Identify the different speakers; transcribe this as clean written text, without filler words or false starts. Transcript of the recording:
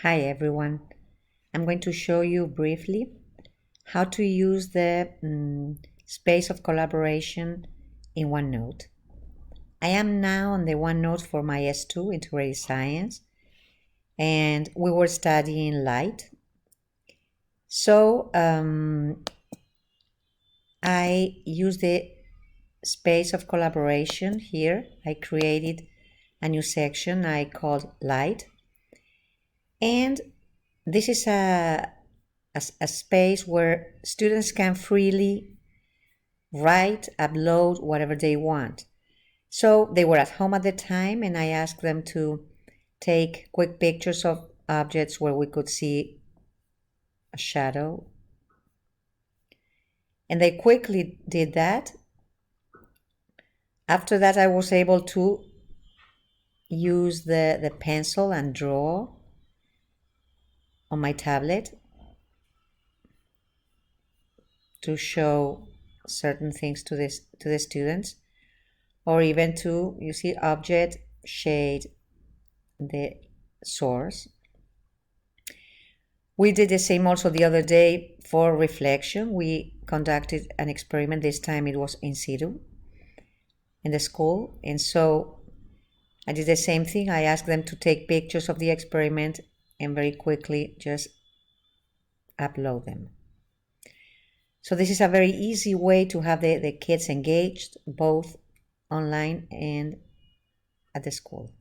Speaker 1: Hi everyone. I'm going to show you briefly how to use the space of collaboration in OneNote. I am now on the OneNote for my S2 Integrated Science, and we were studying light. So I use the space of collaboration here. I created a new section I called light, and this is a space where students can freely write, upload whatever they want. So they were at home at the time, and I asked them to take quick pictures of objects where we could see a shadow. And they quickly did that. After that, I was able to use the pencil and draw on my tablet to show certain things to the students, or even to, you see, object, shade, the source. We did the same also the other day for reflection. We conducted an experiment. This time it was in situ in the school, and so I did the same thing. I asked them to take pictures of the experiment and very quickly just upload them. So this is a very easy way to have the kids engaged both online and at the school.